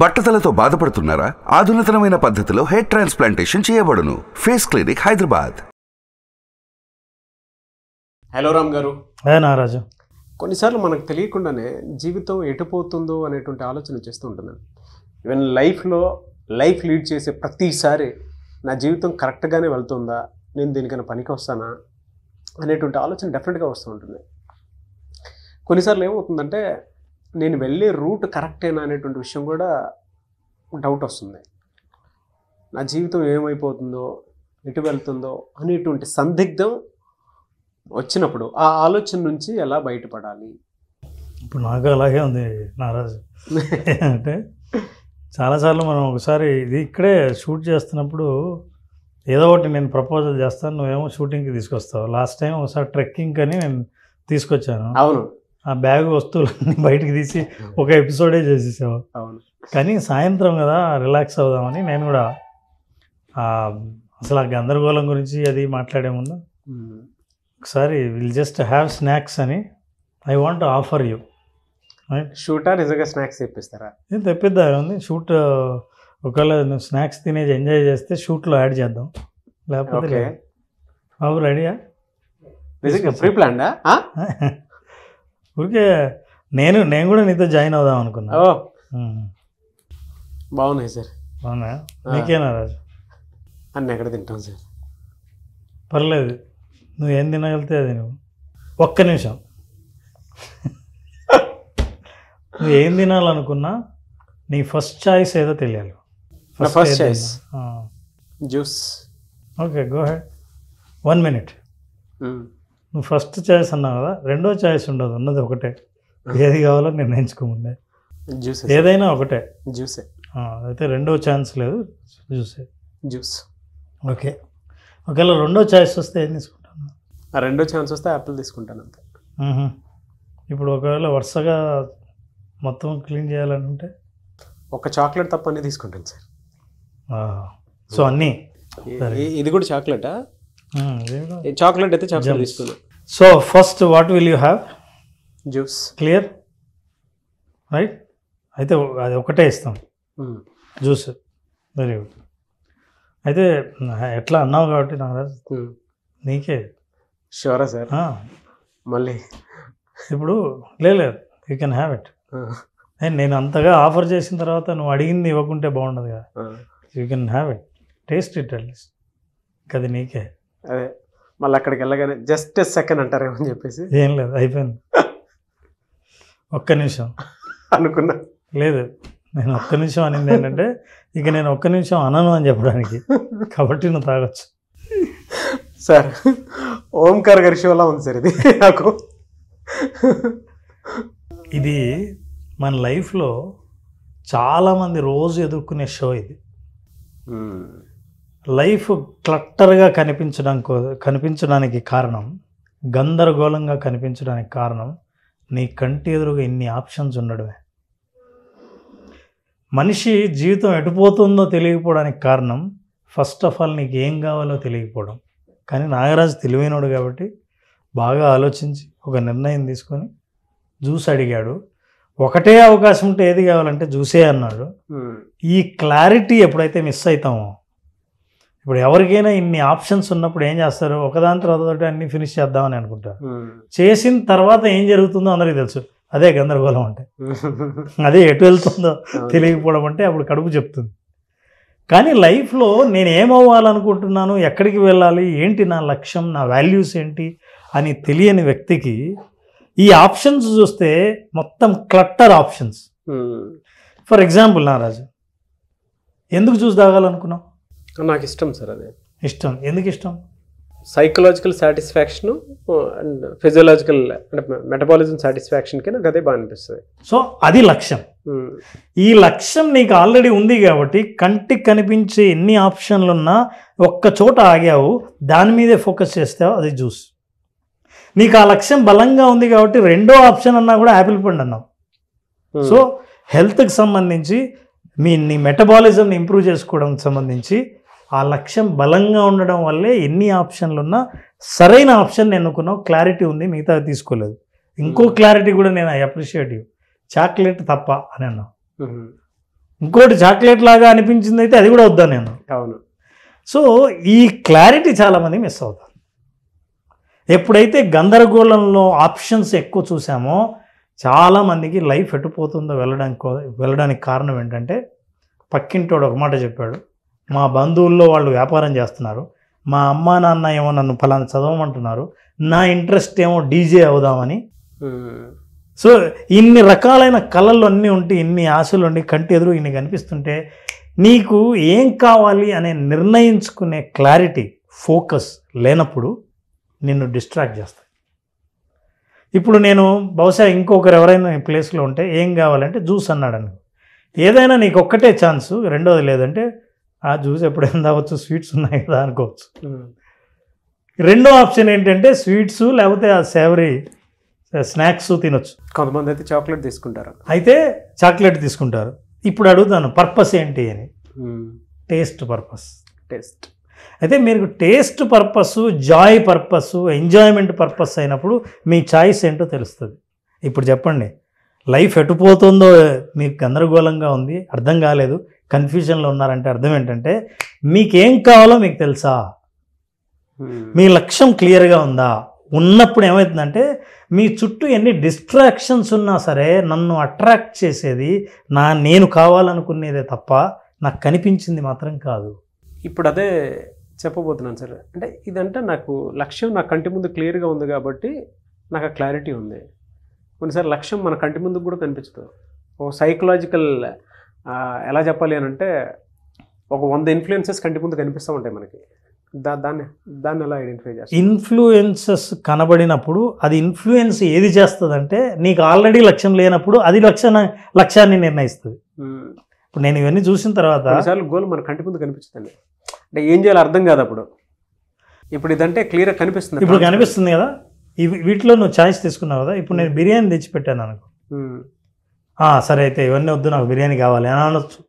బట్టతలతో బాధపడుతున్నారా? ఆధునితనమైన పద్ధతిలో hair transplantation చేయబడును. Face clinic, Hyderabad. Hello Ram గారు. నారాజు. కొన్నిసార్లు మనకు తెలియకుండానే జీవితం ఎటుపోతుందో అనేటువంటి ఆలోచన చేస్తూ ఉంటుందండి. ఈవెన్ లైఫ్ లీడ్ చేసే ప్రతిసారి నా జీవితం కరెక్ట్గానే వెళ్తుందా, నేను దీనికైనా పనికి వస్తానా అనేటువంటి ఆలోచన డెఫినెట్గా వస్తూ ఉంటుంది. కొన్నిసార్లు ఏమవుతుందంటే నేను వెళ్ళే రూట్ కరెక్టేనా అనేటువంటి విషయం కూడా డౌట్ వస్తుంది. నా జీవితం ఏమైపోతుందో, ఎటు వెళ్తుందో అనేటువంటి సందిగ్ధం వచ్చినప్పుడు ఆ ఆలోచన నుంచి ఎలా బయటపడాలి? ఇప్పుడు నాకు అలాగే ఉంది నారాజు. అంటే చాలాసార్లు మనం ఒకసారి ఇది ఇక్కడే షూట్ చేస్తున్నప్పుడు ఏదో ఒకటి నేను ప్రపోజల్ చేస్తాను, నువ్వేమో షూటింగ్కి తీసుకొస్తావు. లాస్ట్ టైం ఒకసారి ట్రెక్కింగ్ అని నేను తీసుకొచ్చాను. అవును. ఆ బ్యాగ్ వస్తువులన్నీ బయటికి తీసి ఒక ఎపిసోడే చేసేసావు. అవును. కానీ సాయంత్రం కదా రిలాక్స్ అవుదామని నేను కూడా అసలు ఆ గందరగోళం గురించి అది మాట్లాడే ముందు ఒకసారి విల్ జస్ట్ హ్యావ్ స్నాక్స్ అని ఐ వాంట్ ఆఫర్ యూ. షూటా నిజంగా స్నాక్స్ తెప్పిస్తారా? నేను తెప్పిద్దా ఉంది. షూట్ ఒకవేళ నువ్వు స్నాక్స్ తినేసి ఎంజాయ్ చేస్తే షూట్లో యాడ్ చేద్దాం, లేకపోతే బాబు రెడీయా? నిజంగా ప్రీ ప్లాన్డా? ఊరికే నేను కూడా నీతో జాయిన్ అవుదాం అనుకున్నా. బాగున్నాయి సార్. అవునా? నీకేనా రాజు? అన్నీ ఎక్కడ తింటాం సార్? పర్లేదు, నువ్వు ఏం తినగలితే అది. నువ్వు ఒక్క నిమిషం, నువ్వు ఏం తినాలనుకున్నా నీ ఫస్ట్ చాయిస్ ఏదో తెలియాలి. First choice juice. Okay, go head. 1 minute. నువ్వు ఫస్ట్ చాయిస్ అన్నావు కదా, రెండో చాయిస్ ఉండదు, ఉన్నది ఒకటే. ఏది కావాలో నిర్ణయించుకోముందే. జ్యూస్ ఏదైనా ఒకటే. జ్యూసే. అయితే రెండో ఛాన్స్ లేదు, జ్యూసే. జ్యూస్. ఓకే, ఒకవేళ రెండో చాయిస్ వస్తే ఏం తీసుకుంటాను? ఆ రెండో ఛాన్స్ వస్తే యాపిల్ తీసుకుంటాను అంతే. ఇప్పుడు ఒకవేళ వరుసగా మొత్తం క్లీన్ చేయాలనుకుంటే ఒక చాక్లెట్ తప్ప అన్నీ తీసుకుంటాను సార్. సో అన్నీ. ఇది కూడా చాక్లెటా? చాక్లెట్ అయితే చాక్లెట్ తీసుకున్నా. So first what will you have? Juice. Clear, right? అయితే అది ఒకటే ఇస్తాం, జ్యూస్. Very good. అయితే ఎట్లా అన్నావు కాబట్టి నాకు నీకే. షూరా సార్? మళ్ళీ ఇప్పుడు లేదు, యూ కెన్ హ్యావ్ ఇట్. నేను అంతగా ఆఫర్ చేసిన తర్వాత నువ్వు అడిగింది ఇవ్వకుంటే బాగుండదు కదా. You can have it, taste it at least. అది నీకే. అదే మళ్ళీ అక్కడికి వెళ్ళగానే జస్ట్ సెకండ్ అంటారేమో అని చెప్పేసి ఏం లేదు, అయిపోయింది. ఒక్క నిమిషం అనుకున్నా. లేదు, నేను ఒక్క నిమిషం అనింది ఏంటంటే ఇక నేను ఒక్క నిమిషం అనను అని చెప్పడానికి, కాబట్టి నువ్వు తాగొచ్చు. సార్ ఓంకార్ గారి షోలా ఉంది సార్ ఇది నాకు. ఇది మన లైఫ్లో చాలామంది రోజు ఎదుర్కొనే షో ఇది. లైఫ్ క్లట్టర్గా కనిపించడానికి కారణం, గందరగోళంగా కనిపించడానికి కారణం నీ కంటి ఎదురుగా ఇన్ని ఆప్షన్స్ ఉండడమే. మనిషి జీవితం ఎటుపోతుందో తెలియకపోవడానికి కారణం ఫస్ట్ ఆఫ్ ఆల్ నీకు ఏం కావాలో తెలియకపోవడం. కానీ నాగరాజు తెలివైనడు కాబట్టి బాగా ఆలోచించి ఒక నిర్ణయం తీసుకొని జ్యూస్ అడిగాడు. ఒకటే అవకాశం ఉంటే ఏది కావాలంటే జ్యూసే అన్నాడు. ఈ క్లారిటీ ఎప్పుడైతే మిస్ అవుతామో, ఇప్పుడు ఎవరికైనా ఇన్ని ఆప్షన్స్ ఉన్నప్పుడు ఏం చేస్తారు, ఒకదాని తర్వాత అన్ని ఫినిష్ చేద్దామని అనుకుంటారు. చేసిన తర్వాత ఏం జరుగుతుందో అందరికీ తెలుసు. అదే గందరగోళం అంటే, అదే ఎటు వెళ్తుందో తెలియకపోవడం అంటే అప్పుడు కడుపు చెప్తుంది. కానీ లైఫ్లో నేను ఏమవ్వాలనుకుంటున్నాను, ఎక్కడికి వెళ్ళాలి, ఏంటి నా లక్ష్యం, నా వాల్యూస్ ఏంటి అని తెలియని వ్యక్తికి ఈ ఆప్షన్స్ చూస్తే మొత్తం క్లట్టర్ ఆప్షన్స్. ఫర్ ఎగ్జాంపుల్ నారాజు, ఎందుకు జ్యూస్ తాగాలనుకున్నావు? నాకు ఇష్టం సార్. అదే ఇష్టం. ఎందుకు ఇష్టం? సైకలాజికల్ సాటిస్ఫాక్షన్ అండ్ ఫిజియలాజికల్ అంటే మెటబాలిజం సాటిస్ఫాక్షన్కి నాకు అదే బాగా అనిపిస్తుంది. సో అది లక్ష్యం. ఈ లక్ష్యం నీకు ఆల్రెడీ ఉంది కాబట్టి కంటికి కనిపించే ఎన్ని ఆప్షన్లు ఉన్నా ఒక్క చోట ఆగావు, దాని మీదే ఫోకస్ చేస్తావు, అది జ్యూస్. నీకు ఆ లక్ష్యం బలంగా ఉంది కాబట్టి రెండో ఆప్షన్ అన్నా కూడా యాపిల్ పండు అన్నావు. సో హెల్త్కి సంబంధించి నీ మెటబాలిజంని ఇంప్రూవ్ చేసుకోవడానికి సంబంధించి ఆ లక్ష్యం బలంగా ఉండడం వల్లే ఎన్ని ఆప్షన్లు ఉన్నా సరైన ఆప్షన్ ఎన్నుకున్నావు, క్లారిటీ ఉంది, మిగతా తీసుకోలేదు. ఇంకో క్లారిటీ కూడా నేను ఐ అప్రిషియేట్ యూ. చాక్లెట్ తప్ప అని అన్నావు. ఇంకోటి చాక్లెట్ లాగా అనిపించింది అయితే అది కూడా వద్దా నేను. అవును. సో ఈ క్లారిటీ చాలామంది మిస్ అవుతారు. ఎప్పుడైతే గందరగోళంలో ఆప్షన్స్ ఎక్కువ చూసామో చాలామందికి లైఫ్ ఎటుపోతుందో వెళ్ళడానికి కారణం ఏంటంటే, పక్కింటోడు ఒక మాట చెప్పాడు, మా బంధువుల్లో వాళ్ళు వ్యాపారం చేస్తున్నారు, మా అమ్మా నాన్న ఏమో నన్ను ఫలానా చదవమంటున్నారు, నా ఇంట్రెస్ట్ ఏమో డీజే అవుదామని. సో ఇన్ని రకాలైన కళలు అన్నీ ఉంటే, ఇన్ని ఆశలు ఉండి కంటి ఎదురు ఇన్ని కనిపిస్తుంటే, నీకు ఏం కావాలి అనే నిర్ణయించుకునే క్లారిటీ, ఫోకస్ లేనప్పుడు నిన్ను డిస్ట్రాక్ట్ చేస్తాయి. ఇప్పుడు నేను బహుశా ఇంకొకరు ఎవరైనా ఈ ప్లేస్లో ఉంటే ఏం కావాలంటే జ్యూస్ అన్నాడు అనుకో, ఏదైనా నీకు ఒక్కటే ఛాన్సు, రెండోది లేదంటే ఆ జ్యూస్ ఎప్పుడైనా తాగొచ్చు, స్వీట్స్ ఉన్నాయి కదా అనుకోవచ్చు. రెండో ఆప్షన్ ఏంటంటే స్వీట్స్ లేకపోతే ఆ సేవరీ స్నాక్స్ తినొచ్చు. కొంతమంది అయితే చాక్లెట్ తీసుకుంటారు. అయితే చాక్లెట్ తీసుకుంటారు. ఇప్పుడు అడుగుతాను, పర్పస్ ఏంటి అని. Taste purpose. టేస్ట్. అయితే మీరు taste purpose, Joy purpose, enjoyment purpose అయినప్పుడు మీ చాయిస్ ఏంటో తెలుస్తుంది. ఇప్పుడు చెప్పండి, లైఫ్ ఎటుపోతుందో మీకు గందరగోళంగా ఉంది, అర్థం కాలేదు, కన్ఫ్యూజన్లో ఉన్నారంటే అర్థం ఏంటంటే మీకేం కావాలో మీకు తెలుసా, మీ లక్ష్యం క్లియర్గా ఉందా. ఉన్నప్పుడు ఏమవుతుందంటే మీ చుట్టూ ఎన్ని డిస్ట్రాక్షన్స్ ఉన్నా సరే నన్ను అట్రాక్ట్ చేసేది నేను కావాలనుకునేదే తప్ప నాకు కనిపించింది మాత్రం కాదు. ఇప్పుడు అదే చెప్పబోతున్నాను సార్. అంటే ఇదంటే నాకు లక్ష్యం నా కంటి ముందు క్లియర్గా ఉంది కాబట్టి నాకు ఆ క్లారిటీ ఉంది. కొన్నిసార్లు లక్ష్యం మన కంటి ముందుకు కూడా కనిపించదు. ఓ సైకలాజికల్ ఎలా చెప్పాలి అని అంటే, ఒక 100 ఇన్ఫ్లుయెన్సెస్ కంటి ముందు కనిపిస్తూ ఉంటాయి మనకి. దాన్ని ఎలా ఐడెంటిఫై చేస్తాం? ఇన్ఫ్లుయెన్సెస్ కనబడినప్పుడు అది ఇన్ఫ్లుయెన్స్ ఏది చేస్తుందంటే, నీకు ఆల్రెడీ లక్ష్యం లేనప్పుడు అది లక్ష్యాన్ని నిర్ణయిస్తుంది. ఇప్పుడు నేను ఇవన్నీ చూసిన తర్వాత కొన్నిసార్లు గోల్ మన కంటి ముందు కనిపిస్తుంది, అంటే ఏం చేయాలో అర్థం కాదు అప్పుడు. ఇప్పుడు ఇదంటే క్లియర్గా కనిపిస్తుంది. ఇప్పుడు కనిపిస్తుంది కదా, వీటిలో నువ్వు ఛాయిస్ తీసుకున్నావు కదా. ఇప్పుడు నేను బిర్యానీ తెచ్చిపెట్టాను అనుకో, సరే అయితే ఇవన్నీ వద్దు, నాకు బిర్యానీ కావాలి అని అనొచ్చు.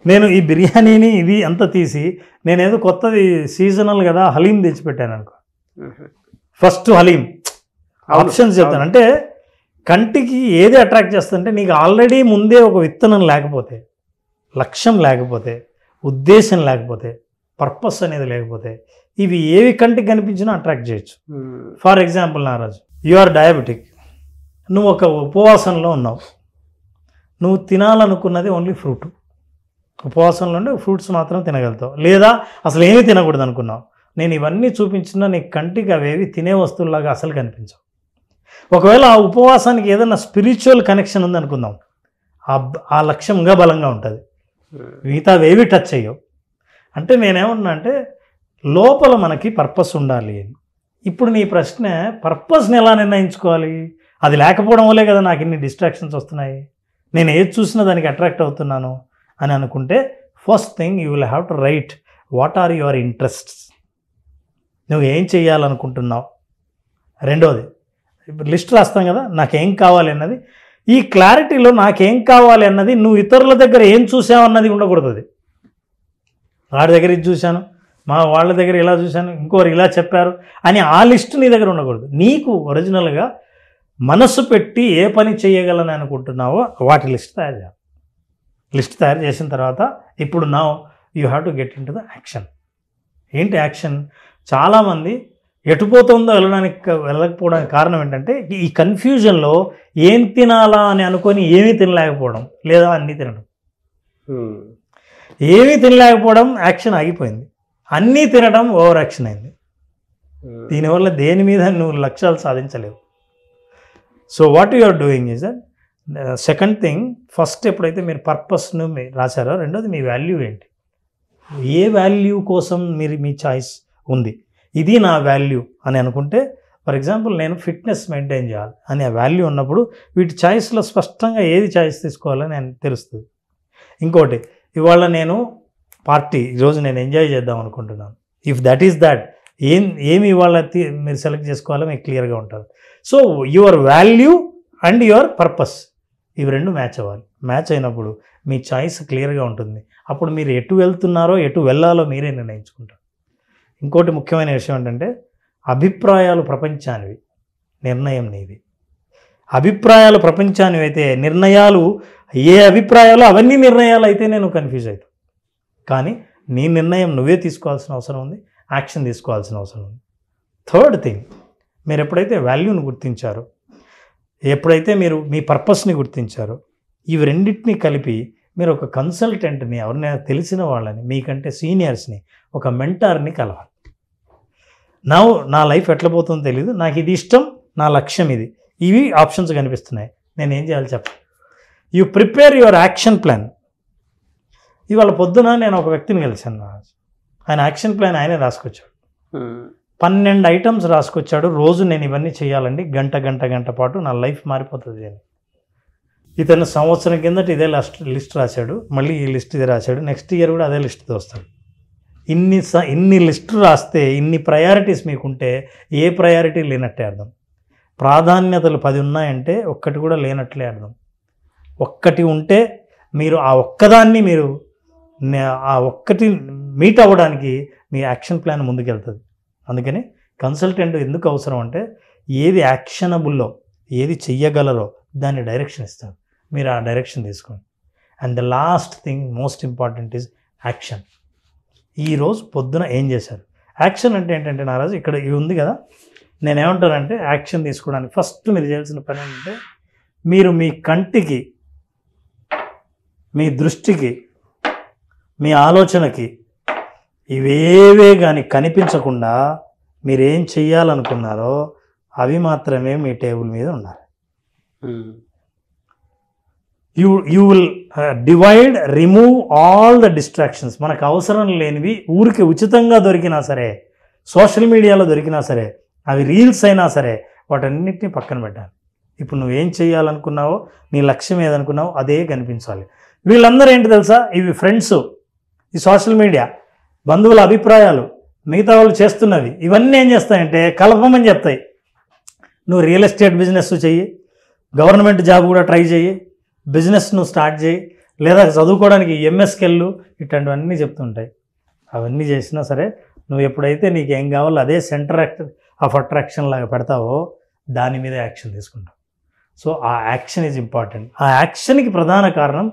నేను ఈ బిర్యానీని ఇది అంతా తీసి నేనేదో కొత్తది సీజనల్ కదా హలీం తెచ్చిపెట్టాను అనుకో, ఫస్ట్ హలీం ఆప్షన్స్ చెప్తాను. అంటే కంటికి ఏది అట్రాక్ట్ చేస్తుందంటే, నీకు ఆల్రెడీ ముందే ఒక విత్తనం లేకపోతే, లక్ష్యం లేకపోతే, ఉద్దేశం లేకపోతే, పర్పస్ అనేది లేకపోతే, ఇవి ఏవి కంటికి కనిపించినా అట్రాక్ట్ చేయొచ్చు. For example Naraju, you are diabetic, నువ్వు ఒక ఉపవాసంలో ఉన్నావు, నువ్వు తినాలనుకున్నది ఓన్లీ ఫ్రూట్, ఉపవాసంలో ఉండి ఫ్రూట్స్ మాత్రం తినగలుగుతావు, లేదా అసలు ఏమీ తినకూడదు అనుకున్నావు. నేను ఇవన్నీ చూపించినా నీ కంటికి అవేవి తినే వస్తువులాగా అసలు కనిపించవు. ఒకవేళ ఆ ఉపవాసానికి ఏదైనా స్పిరిచువల్ కనెక్షన్ ఉందనుకుందాం, ఆ లక్ష్యంగా బలంగా ఉంటుంది, మిగతా అవేవి టచ్ అయ్యవు. అంటే నేనేమన్నా అంటే లోపల మనకి పర్పస్ ఉండాలి అని. ఇప్పుడు నీ ప్రశ్న, పర్పస్ని ఎలా నిర్ణయించుకోవాలి? అది లేకపోవడం వల్లే కదా నాకు ఇన్ని డిస్ట్రాక్షన్స్ వస్తున్నాయి, నేను ఏది చూసినా దానికి అట్రాక్ట్ అవుతున్నాను అని అనుకుంటే, first thing you will have to write what are your interests, నువ్వు ఏం చేయాలనుకుంటున్నావు. రెండోది లిస్ట్ రాస్తాం కదా, నాకేం కావాలి అన్నది. ఈ క్లారిటీలో నాకేం కావాలి అన్నది నువ్వు ఇతరుల దగ్గర ఏం చూసావు అన్నది ఉండకూడదు. అది వాడి దగ్గర ఇది చూశాను, మా వాళ్ళ దగ్గర ఇలా చూశాను, ఇంకోరు ఇలా చెప్పారు అని ఆ లిస్ట్ నీ దగ్గర ఉండకూడదు. నీకు ఒరిజినల్గా మనసు పెట్టి ఏ పని చేయగలని అనుకుంటున్నావో వాటి లిస్ట్ తయారు చేయాలి. లిస్ట్ తయారు చేసిన తర్వాత ఇప్పుడు now you have to get in to the action. ఏంటి యాక్షన్? చాలామంది ఎటుపోతుందో వెళ్ళకపోవడానికి కారణం ఏంటంటే, ఈ కన్ఫ్యూజన్లో ఏం తినాలా అని అనుకొని ఏమీ తినలేకపోవడం, లేదా అన్నీ తినడం. ఏమీ తినలేకపోవడం, యాక్షన్ ఆగిపోయింది. అన్నీ తినడం, ఓవర్ యాక్షన్ అయింది. దీనివల్ల దేని మీద నువ్వు లక్ష్యాలు సాధించలేవు. So what you are doing is that second thing. First ఎప్పుడైతే మీరు పర్పస్ను రాశారో, రెండోది మీ వాల్యూ ఏంటి, ఏ వాల్యూ కోసం మీ చాయిస్ ఉంది, ఇది నా వాల్యూ అని అనుకుంటే, ఫర్ ఎగ్జాంపుల్ నేను ఫిట్నెస్ మెయింటైన్ చేయాలి అనే వాల్యూ ఉన్నప్పుడు వీటి చాయిస్లో స్పష్టంగా ఏది చాయిస్ తీసుకోవాలని తెలుస్తుంది. ఇంకోటి, ఇవాళ నేను పార్టీ, ఈరోజు నేను ఎంజాయ్ చేద్దాం అనుకుంటున్నాను, ఇఫ్ దట్ ఈస్ దట్, ఏమి ఇవాళ మీరు సెలెక్ట్ చేసుకోవాలో మీకు క్లియర్గా ఉంటుంది. So your value and your purpose, ఇవి రెండు మ్యాచ్ అవ్వాలి. మ్యాచ్ అయినప్పుడు మీ చాయిస్ క్లియర్గా ఉంటుంది. అప్పుడు మీరు ఎటు వెళ్తున్నారో ఎటు వెళ్ళాలో మీరే నిర్ణయించుకుంటారు. ఇంకోటి ముఖ్యమైన విషయం ఏంటంటే, అభిప్రాయాలు ప్రపంచానివి, నిర్ణయం నీది. అభిప్రాయాలు ప్రపంచాన్ని అయితే నిర్ణయాలు ఏ అభిప్రాయాలు అవన్నీ నిర్ణయాలు అయితే నేను కన్ఫ్యూజ్ అవుతాను. కానీ నీ నిర్ణయం నువ్వే తీసుకోవాల్సిన అవసరం ఉంది, యాక్షన్ తీసుకోవాల్సిన అవసరం ఉంది. థర్డ్ థింగ్, మీరు ఎప్పుడైతే వాల్యూని గుర్తించారో, ఎప్పుడైతే మీరు మీ పర్పస్ని గుర్తించారో, ఇవి రెండింటినీ కలిపి మీరు ఒక కన్సల్టెంట్ని, ఎవరినైనా తెలిసిన వాళ్ళని, మీకంటే సీనియర్స్ని, ఒక మెంటార్ని కలవాలి. నా లైఫ్ ఎట్లా పోతుందో తెలియదు, నాకు ఇది ఇష్టం, నా లక్ష్యం ఇది, ఇవి ఆప్షన్స్ కనిపిస్తున్నాయి, నేను ఏం చేయాలి చెప్పండి. You prepare your action plan. ఇవాళ పొద్దున నేను ఒక వ్యక్తిని కలిశాను, ఆయన యాక్షన్ ప్లాన్ ఆయనే రాసుకొచ్చాడు. 12 ఐటమ్స్ రాసుకొచ్చాడు. రోజు నేను ఇవన్నీ చేయాలండి, గంట పాటు నా లైఫ్ మారిపోతుంది అని. ఇతను సంవత్సరం కిందట ఇదే లిస్ట్ రాశాడు, మళ్ళీ ఈ లిస్ట్ ఇది రాశాడు, నెక్స్ట్ ఇయర్ కూడా అదే లిస్ట్తో వస్తాడు. ఇన్ని లిస్ట్ రాస్తే, ఇన్ని ప్రయారిటీస్ మీకుంటే ఏ ప్రయారిటీ లేనట్టే అర్థం. ప్రాధాన్యతలు 10 ఉన్నాయంటే ఒక్కటి కూడా లేనట్లే అర్థం. ఒక్కటి ఉంటే మీరు ఆ ఒక్కదాన్ని ఆ ఒక్కటి మీట్ అవ్వడానికి మీ యాక్షన్ ప్లాన్ ముందుకెళ్తుంది. అందుకని కన్సల్టెంట్ ఎందుకు అవసరం అంటే, ఏది యాక్షనబుల్లో, ఏది చెయ్యగలరో దాన్ని డైరెక్షన్ ఇస్తారు, మీరు ఆ డైరెక్షన్ తీసుకోండి. And the last thing, most important is action. ఈరోజు పొద్దున ఏం చేశారు? యాక్షన్ అంటే ఏంటంటే నారాజు, ఇక్కడ ఇవి ఉంది కదా, నేనేమంటానంటే యాక్షన్ తీసుకోవడానికి ఫస్ట్ మీరు చేయాల్సిన పని ఏంటంటే, మీరు మీ కంటికి, మీ దృష్టికి, మీ ఆలోచనకి ఇవేవే కానీ కనిపించకుండా మీరేం చెయ్యాలనుకున్నారో అవి మాత్రమే మీ టేబుల్ మీద ఉండాలి. You will divide, remove all the distractions. మనకు అవసరం లేనివి, ఊరికి ఉచితంగా దొరికినా సరే, సోషల్ మీడియాలో దొరికినా సరే, అవి రీల్స్ అయినా సరే, వాటన్నిటిని పక్కన పెట్టాలి. ఇప్పుడు నువ్వేం చేయాలనుకున్నావో, నీ లక్ష్యం ఏదనుకున్నావో అదే కనిపించాలి. వీళ్ళందరూ ఏంటి తెలుసా, ఇవి ఫ్రెండ్స్, ఈ సోషల్ మీడియా, బంధువుల అభిప్రాయాలు, మిగతా వాళ్ళు చేస్తున్నవి, ఇవన్నీ ఏం చేస్తాయంటే కలపమని చెప్తాయి. నువ్వు రియల్ ఎస్టేట్ బిజినెస్ చెయ్యి, గవర్నమెంట్ జాబ్ కూడా ట్రై చేయి, బిజినెస్ నువ్వు స్టార్ట్ చేయి, లేదా చదువుకోవడానికి ఎంఎస్కి వెళ్ళు, ఇట్లాంటివన్నీ చెప్తుంటాయి. అవన్నీ చేసినా సరే నువ్వు ఎప్పుడైతే నీకు ఏం కావాలో అదే సెంటర్ ఆఫ్ అట్రాక్షన్ లాగా పెడతావో దాని మీద యాక్షన్ తీసుకుంటావు. సో ఆ యాక్షన్ ఈజ్ ఇంపార్టెంట్. ఆ యాక్షన్కి ప్రధాన కారణం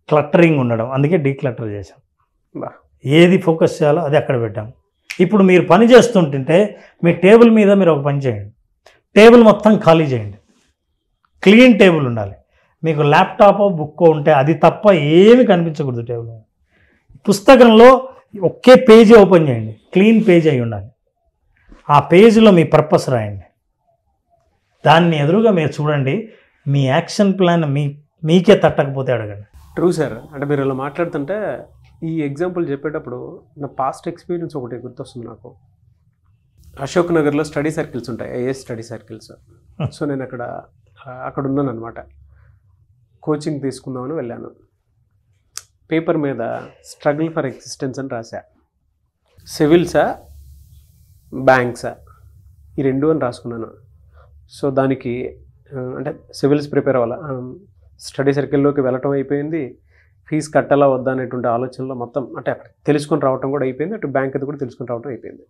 క్లట్టరింగ్ ఉండడం, అందుకే డీక్లటర్ చేశాం. ఏది ఫోకస్ చేయాలో అది అక్కడ పెట్టాం. ఇప్పుడు మీరు పని చేస్తుంటుంటే మీ టేబుల్ మీద మీరు ఒక పని చేయండి, టేబుల్ మొత్తం ఖాళీ చేయండి, క్లీన్ టేబుల్ ఉండాలి. మీకు ల్యాప్టాపో బుక్కో ఉంటే అది తప్ప ఏమి కనిపించకూడదు టేబుల్ మీద. పుస్తకంలో ఒకే పేజీ ఓపెన్ చేయండి, క్లీన్ పేజ్ అయి ఉండాలి. ఆ పేజీలో మీ పర్పస్ రాయండి, దాన్ని ఎదురుగా మీరు చూడండి. మీ యాక్షన్ ప్లాన్ మీకే తట్టకపోతే అడగండి. True sir. అంటే మీరు ఇలా మాట్లాడుతుంటే ఈ ఎగ్జాంపుల్ చెప్పేటప్పుడు నా పాస్ట్ ఎక్స్పీరియన్స్ ఒకటి గుర్తొస్తుంది నాకు. అశోక్ నగర్లో స్టడీ సర్కిల్స్ ఉంటాయి, ఐఏఎస్ స్టడీ సర్కిల్స్. సో నేను అక్కడ ఉన్నాను అనమాట. కోచింగ్ తీసుకుందామని వెళ్ళాను. పేపర్ మీద స్ట్రగుల్ ఫర్ ఎగ్జిస్టెన్స్ అని రాశా. సివిల్సా బ్యాంక్సా ఈ రెండు అని రాసుకున్నాను. సో దానికి అంటే సివిల్స్ ప్రిపేర్ అవ్వాలా, స్టడీ సర్కిల్లోకి వెళ్ళటం అయిపోయింది, ఫీజు కట్టాలా వద్దా అనేటువంటి ఆలోచనలో మొత్తం అంటే అక్కడ తెలుసుకొని రావటం కూడా అయిపోయింది, అటు బ్యాంక్ అది కూడా తెలుసుకొని రావటం అయిపోయింది.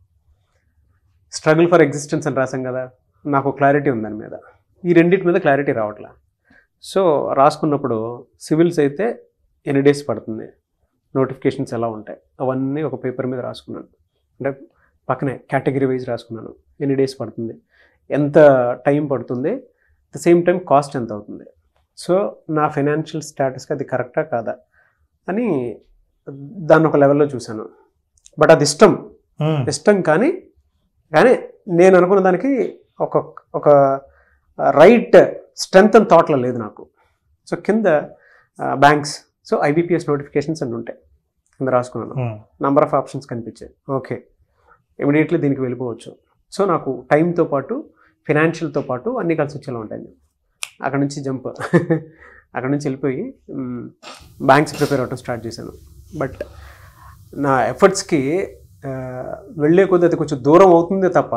స్ట్రగుల్ ఫర్ ఎగ్జిస్టెన్స్ అని రాసాం కదా, నాకు క్లారిటీ ఉంది దాని మీద. ఈ రెండింటి మీద క్లారిటీ రావట్లా. సో రాసుకున్నప్పుడు సివిల్స్ అయితే ఎన్ని డేస్ పడుతుంది, నోటిఫికేషన్స్ ఎలా ఉంటాయి, అవన్నీ ఒక పేపర్ మీద రాసుకున్నాను. అంటే పక్కనే కేటగిరీ వైజ్ రాసుకున్నాను. ఎన్ని డేస్ పడుతుంది, ఎంత టైం పడుతుంది, ద సేమ్ టైం కాస్ట్ ఎంత అవుతుంది. సో నా ఫైనాన్షియల్ స్టేటస్కి అది కరెక్టా కాదా అని దాన్ని ఒక లెవెల్లో చూశాను. బట్ అది ఇష్టం కానీ నేను అనుకున్న దానికి ఒక రైట్ స్ట్రెంత్ అండ్ థాట్లో లేదు నాకు. సో కింద బ్యాంక్స్, సో ఐబీపీఎస్ నోటిఫికేషన్స్ అన్నీ ఉంటాయి కింద రాసుకున్నాను. నంబర్ ఆఫ్ ఆప్షన్స్ కనిపించాయి. ఓకే, ఇమీడియట్లీ దీనికి వెళ్ళిపోవచ్చు. సో నాకు టైంతో పాటు ఫైనాన్షియల్తో పాటు అన్నీ కలిసి వచ్చేలా ఉంటాయి. అక్కడ నుంచి అక్కడ నుంచి వెళ్ళిపోయి బ్యాంక్స్ ప్రిపేర్ అవ్వడం స్టార్ట్ చేశాను. బట్ నా ఎఫర్ట్స్కి వెళ్ళే కొద్దీ అది కొంచెం దూరం అవుతుందే తప్ప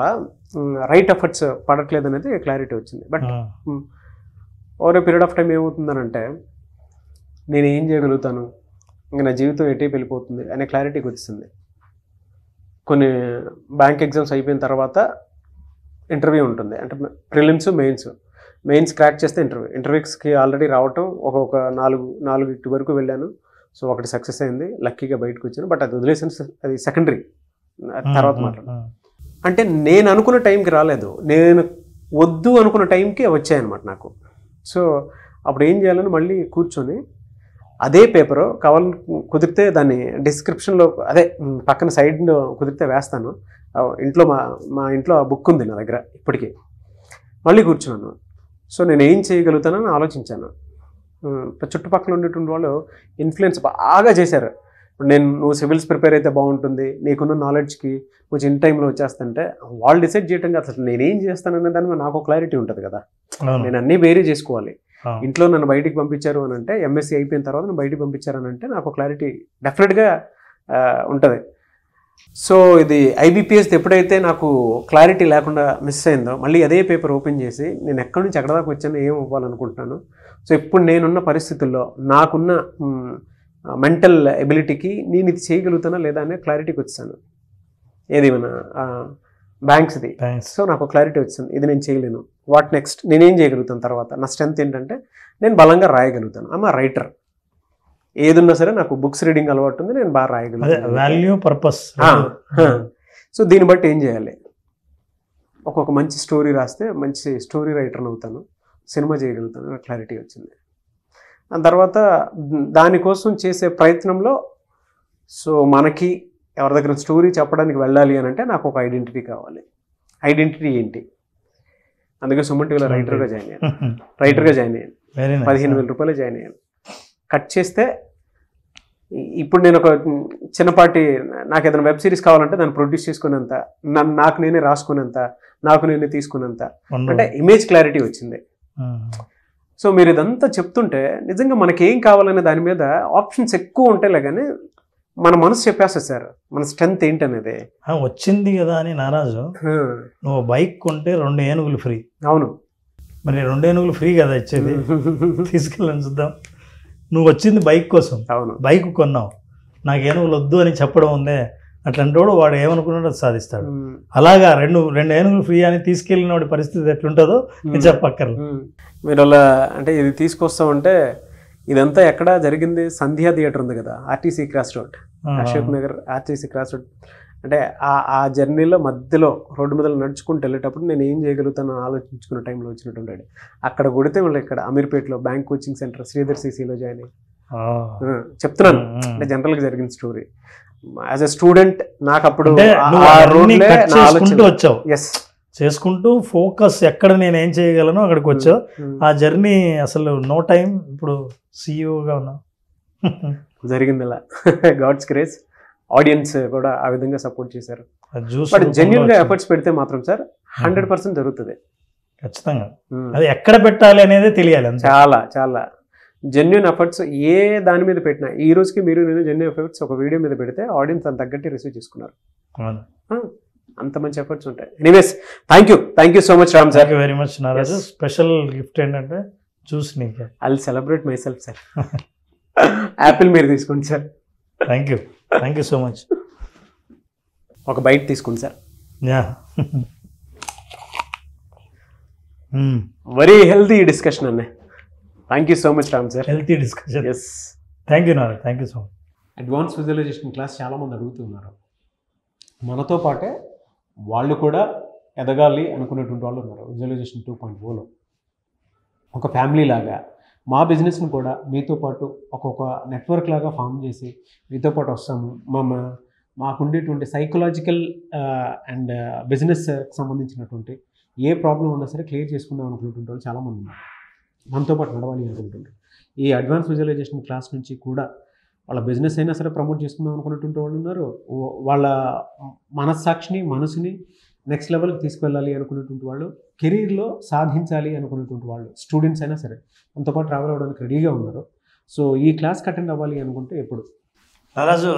రైట్ ఎఫర్ట్స్ పడట్లేదు అనేది క్లారిటీ వచ్చింది. But over a period of time ఏమవుతుందనంటే నేను ఏం చేయగలుగుతాను, ఇంకా నా జీవితం ఎటే వెళ్ళిపోతుంది అనే క్లారిటీకి వచ్చింది. కొన్ని బ్యాంక్ ఎగ్జామ్స్ అయిపోయిన తర్వాత ఇంటర్వ్యూ ఉంటుంది, అంటే ప్రిలిమ్స్ మెయిన్స్. మెయిన్స్ క్రాక్ చేస్తే ఇంటర్వ్యూస్కి ఆల్రెడీ రావటం ఒక నాలుగు వరకు వెళ్ళాను. సో ఒకటి సక్సెస్ అయింది, లక్కీగా బయటకు వచ్చాను. బట్ అది వదిలేసాను, అది సెకండరీ, తర్వాత మాట్లాడు. అంటే నేను అనుకున్న టైంకి రాలేదు, నేను వద్దు అనుకున్న టైంకి వచ్చాయన్నమాట నాకు. సో అప్పుడు ఏం చేయాలని మళ్ళీ కూర్చొని అదే పేపరు కుదిరితే దాన్ని డిస్క్రిప్షన్లో అదే పక్కన సైడ్ కుదిరితే వేస్తాను. ఇంట్లో మా ఇంట్లో ఆ బుక్ ఉంది నా దగ్గర ఇప్పటికీ. మళ్ళీ కూర్చున్నాను. సో నేను ఏం చేయగలుగుతానని ఆలోచించాను. చుట్టుపక్కల ఉండేటువంటి వాళ్ళు ఇన్ఫ్లుయెన్స్ బాగా చేశారు. నువ్వు సివిల్స్ ప్రిపేర్ అయితే బాగుంటుంది, నీకున్న నాలెడ్జ్కి కొంచెం ఇన్ టైంలో వచ్చేస్తుంటే వాళ్ళు డిసైడ్ చేయటం కాదు, అసలు నేనేం చేస్తాననే దాని మీద నాకు క్లారిటీ ఉంటుంది కదా. నేను అన్నీ వేరే చేసుకోవాలి. ఇంట్లో నన్ను బయటికి పంపించారు అని అంటే, ఎంఎస్సీ అయిపోయిన తర్వాత నన్ను బయటికి పంపించారు అని అంటే నాకు క్లారిటీ డెఫినెట్గా ఉంటుంది. సో ఇది ఐబీపీఎస్ ఎప్పుడైతే నాకు క్లారిటీ లేకుండా మిస్ అయిందో, మళ్ళీ అదే పేపర్ ఓపెన్ చేసి నేను ఎక్కడి నుంచి ఎక్కడ దాకా వచ్చానో ఏం అవ్వాలనుకుంటున్నాను. సో ఇప్పుడు నేనున్న పరిస్థితుల్లో నాకున్న మెంటల్ ఎబిలిటీకి నేను ఇది చేయగలుగుతానా లేదా అనే క్లారిటీకి వచ్చాను. ఏది మన బ్యాంక్స్ది. సో నాకు క్లారిటీ వచ్చింది, ఇది నేను చేయలేను, వాట్ నెక్స్ట్, నేనేం చేయగలుగుతాను తర్వాత, నా స్ట్రెంత్ ఏంటంటే నేను బలంగా రాయగలుగుతాను, ఆమె రైటర్. ఏదున్నా సరే నాకు బుక్స్ రీడింగ్ అలవాటు ఉంది, నేను బాగా రాయగలుగుతాను. Value purpose. సో దీన్ని బట్టి ఏం చేయాలి, ఒక్కొక్క మంచి స్టోరీ రాస్తే మంచి స్టోరీ రైటర్ని అవుతాను, సినిమా చేయగలుగుతాను, క్లారిటీ వచ్చింది. దాని తర్వాత దానికోసం చేసే ప్రయత్నంలో సో మనకి ఎవరి దగ్గర స్టోరీ చెప్పడానికి వెళ్ళాలి అని అంటే నాకు ఒక ఐడెంటిటీ కావాలి. ఐడెంటిటీ ఏంటి? అందుకే సుమన్ టీవీలో రైటర్గా జాయిన్ అయ్యాను. 15,000 రూపాయలు జాయిన్ అయ్యాను. కట్ చేస్తే ఇప్పుడు నేను ఒక చిన్నపాటి, నాకు ఏదైనా వెబ్ సిరీస్ కావాలంటే దాన్ని ప్రొడ్యూస్ చేసుకునేంత, నాకు నేనే రాసుకునేంత, నాకు నేనే తీసుకునేంత, అంటే ఇమేజ్ క్లారిటీ వచ్చింది. సో మీరు ఇదంతా చెప్తుంటే నిజంగా మనకేం కావాలనే దాని మీద ఆప్షన్స్ ఎక్కువ ఉంటాయిలే, కానీ మన మనసు చెప్పేస్తుంది సార్ మన స్ట్రెంత్ ఏంటనేది. వచ్చింది కదా అని నారాజు, నువ్వు బైక్ కొంటే 2 ఏనుగులు ఫ్రీ. అవును, మరి 2 ఏనుగులు ఫ్రీ కదా ఇచ్చేది, తీసుకెళ్ళని చూద్దాం. నువ్వు వచ్చింది బైక్ కోసం, అవును, బైక్ కొన్నావు, నాకు ఏనుగులు వద్దు అని చెప్పడం ఉందే, అట్లాంటి వాడు ఏమనుకున్నాడో అది సాధిస్తాడు. అలాగా 2 ఏనుగులు ఫ్రీ అని తీసుకెళ్ళిన వాడి పరిస్థితి ఎట్లుంటుందో నేను చెప్పక్కర్లేదు. మీరు అలా అంటే ఇది తీసుకొస్తామంటే ఇదంతా ఎక్కడ జరిగింది? సంధ్యా థియేటర్ ఉంది కదా, RTC cross road, Ashok Nagar RTC cross road. అంటే ఆ జర్నీలో మధ్యలో రోడ్డు మీద నడుచుకుంటూ వెళ్ళేటప్పుడు నేను ఏం చేయగలుగుతాను ఆలోచించుకున్న టైంలో వచ్చినట్టు అక్కడ కొడితే మళ్ళీ ఇక్కడ అమీర్పేటలో బ్యాంక్ కోచింగ్ సెంటర్ శ్రీధర్ సిసిలో జాయిన్ అయ్యి చెప్తున్నాను. అంటే జనరల్గా జరిగిన స్టోరీ. యాజ్ ఎ స్టూడెంట్ నాకు అప్పుడు వచ్చావు, ఎస్ చేసుకుంటూ ఫోకస్ ఎక్కడ నేను ఏం చేయగలను అక్కడికి వచ్చావు. ఆ జర్నీ అసలు నో టైం. ఇప్పుడు సీఈఓగా ఉన్నావు. జరిగింది అలా, గాడ్స్ గ్రేస్. ఆడియన్స్ కూడా ఆ విధంగా సపోర్ట్ చేశారు. బట్ జెన్యున్ గా ఎఫర్ట్స్ పెడితే మాత్రం సార్ 100% జరుగుతుంది ఖచ్చితంగా. అది ఎక్కడ పెట్టాలి అనేది తెలియాలి. చాలా చాలా జెన్యున్ ఎఫర్ట్స్ ఏ దాని మీద పెట్టినా, ఈ రోజుకి మీరు నేను జెన్యున్ ఎఫర్ట్స్ ఒక వీడియో మీద పెడితే ఆడియన్స్ అంత తగ్గట్టు రిసీవ్ చేసుకున్నారు. అంత మంచి ఎఫర్ట్స్ ఉంటాయి. Anyways thank you so much Ram sir. Very much Naraju. Special gift ఏంటంటే జ్యూస్ నీకు. I will celebrate myself sir. Apple మీరు తీసుకోండి sir. Thank you so much. ఒక బైట్ తీసుకోండి సార్. వెరీ హెల్తీ డిస్కషన్ అన్న. Thank you so much Ram sir. Healthy discussion. Yes, thank you Naraj. Thank you so much. Advance visualisation class చాలామంది అడుగుతున్నారు. మనతో పాటే వాళ్ళు కూడా ఎదగాలి అనుకునేటువంటి వాళ్ళు ఉన్నారు. విజువలైజేషన్ 2.0లో ఒక ఫ్యామిలీ లాగా మా బిజినెస్ని కూడా మీతో పాటు ఒక్కొక్క నెట్వర్క్ లాగా ఫామ్ చేసి మీతో పాటు వస్తాము. మాకుండేటువంటి సైకలాజికల్ అండ్ బిజినెస్కి సంబంధించినటువంటి ఏ ప్రాబ్లం ఉన్నా సరే క్లియర్ చేసుకుందాం అనుకునేటువంటి వాళ్ళు చాలామంది ఉన్నారు. మనతో పాటు నడవాలి అనుకుంటుంటారు. ఈ అడ్వాన్స్ విజువలైజేషన్ క్లాస్ నుంచి కూడా వాళ్ళ బిజినెస్ అయినా సరే ప్రమోట్ చేసుకుందాం అనుకున్నటువంటి వాళ్ళు ఉన్నారు. వాళ్ళ మనస్సాక్షిని మనసుని నెక్స్ట్ లెవెల్కి తీసుకువెళ్ళాలి అనుకునేటువంటి వాళ్ళు, కెరీర్లో సాధించాలి అనుకునేటువంటి వాళ్ళు, స్టూడెంట్స్ అయినా సరే మనతో పాటు ట్రావెల్ అవ్వడానికి రెడీగా ఉన్నారు. సో ఈ క్లాస్కి అటెండ్ అవ్వాలి అనుకుంటే ఎప్పుడు? నారాజు,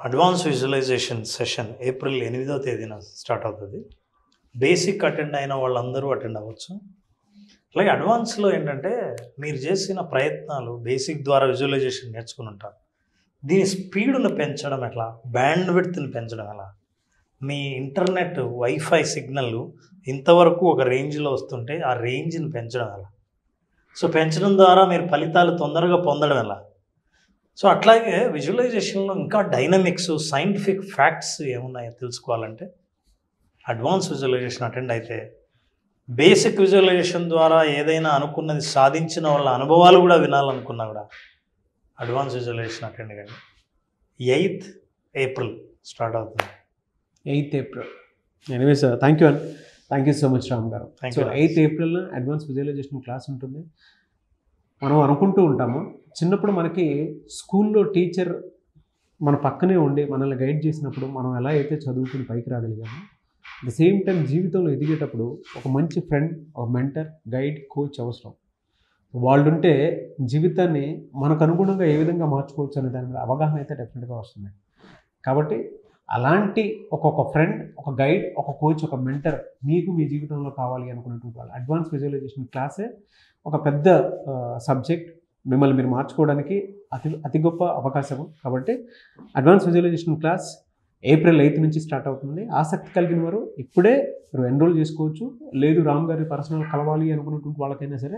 అడ్వాన్స్ విజువలైజేషన్ సెషన్ ఏప్రిల్ 8వ తేదీన స్టార్ట్ అవుతుంది. బేసిక్ అటెండ్ అయిన వాళ్ళందరూ అటెండ్ అవ్వచ్చు. అలాగే అడ్వాన్స్లో ఏంటంటే మీరు చేసిన ప్రయత్నాలు బేసిక్ ద్వారా విజువలైజేషన్ నేర్చుకుని ఉంటారు. దీని స్పీడ్ను పెంచడం ఎట్లా, బ్యాండ్ విడ్త్ని పెంచడం ఎలా, మీ ఇంటర్నెట్ వైఫై సిగ్నల్ ఇంతవరకు ఒక రేంజ్లో వస్తుంటే ఆ రేంజ్ని పెంచడం ఎలా? సో పెంచడం ద్వారా మీరు ఫలితాలు తొందరగా పొందడం ఎలా? సో అట్లాగే విజువలైజేషన్లో ఇంకా డైనమిక్స్, సైంటిఫిక్ ఫ్యాక్ట్స్ ఏమున్నాయో తెలుసుకోవాలంటే అడ్వాన్స్ విజువలైజేషన్ అటెండ్ అయితే, బేసిక్ విజువలైజేషన్ ద్వారా ఏదైనా అనుకున్నది సాధించిన వాళ్ళ అనుభవాలు కూడా వినాలనుకున్నా కూడా అడ్వాన్స్ విజువలైజేషన్ అటెండ్ కండి. 8th April స్టార్ట్ అవుతుంది. 8th April. Anyway sir, thank you so much Ram garu. Thank so you. 8th April advance visualisation class ఉంటుంది. మనం అనుకుంటూ ఉంటాము, చిన్నప్పుడు మనకి స్కూల్లో టీచర్ మన పక్కనే ఉండి మనల్ని గైడ్ చేసినప్పుడు మనం ఎలా అయితే చదువుకుని పైకి రాగలిగామో, ద సేమ్ టైం జీవితంలో ఎదిగేటప్పుడు ఒక మంచి ఫ్రెండ్, ఒక మెంటర్, గైడ్, కోచ్ అవసరం. వాళ్ళు ఉంటే జీవితాన్ని మనకు అనుగుణంగా ఏ విధంగా మార్చుకోవచ్చు అనే దాని మీద అవగాహన అయితే డెఫినెట్గా వస్తుంది. కాబట్టి అలాంటి ఒక ఫ్రెండ్, ఒక గైడ్, ఒక కోచ్, ఒక మెంటర్ మీకు మీ జీవితంలో కావాలి అనుకున్నటువంటి వాళ్ళు అడ్వాన్స్ విజువలైజేషన్ క్లాసే ఒక పెద్ద సబ్జెక్ట్. మిమ్మల్ని మీరు మార్చుకోవడానికి అతి గొప్ప అవకాశము. కాబట్టి advance visualisation class April 8th నుంచి స్టార్ట్ అవుతుంది. ఆసక్తి కలిగిన వారు ఇప్పుడే మీరు ఎన్రోల్ చేసుకోవచ్చు. లేదు రామ్ గారి పర్సనల్ కలవాలి అనుకున్నటువంటి వాళ్ళకైనా సరే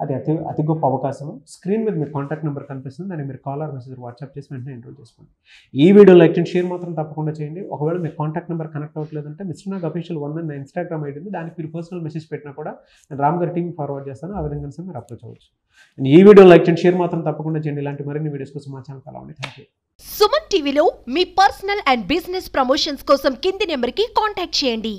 అది అతి గొప్ప అవకాశము. స్క్రీన్ మీద మీరు కాంటాక్ట్ నెంబర్ కనిపిస్తుంది, దాన్ని మీరు కాల్ ఆర్ మెసేజ్ వాట్సాప్ చేసి వెంటనే ఎన్రోల్ చేసుకోండి. ఈ వీడియో లైక్ అండ్ షేర్ మాత్రం తప్పకుండా చేయండి. ఒకవేళ మీరు కాంటాక్ట్ నెంబర్ కనెక్ట్ అవ్వట్లేదంటే మిస్టర్ నాగ్ అఫీషియల్ 1 నా ఇన్స్టాగ్రామ్ ఐడి ఉంది, దానికి మీరు పర్సనల్ మెసేజ్ పెట్టినా కూడా నేను రామ్ గారి టీమ్ ఫార్వర్డ్ చేస్తాను. ఆ విధంగా మీరు అప్రోచ్ అవ్వచ్చు. ఈ వీడియో లైక్ అండ్ షేర్ మాత్రం తప్పకుండా చేయండి. ఇలాంటి మరిన్ని వీడియోస్ కోసం మా ఛానల్ అలా ఉంది. Thank you. సుమన్ టీవీలో మీ పర్సనల్ అండ్ బిజినెస్ ప్రమోషన్స్ కోసం కింది నెంబర్కి కాంటాక్ట్ చేయండి.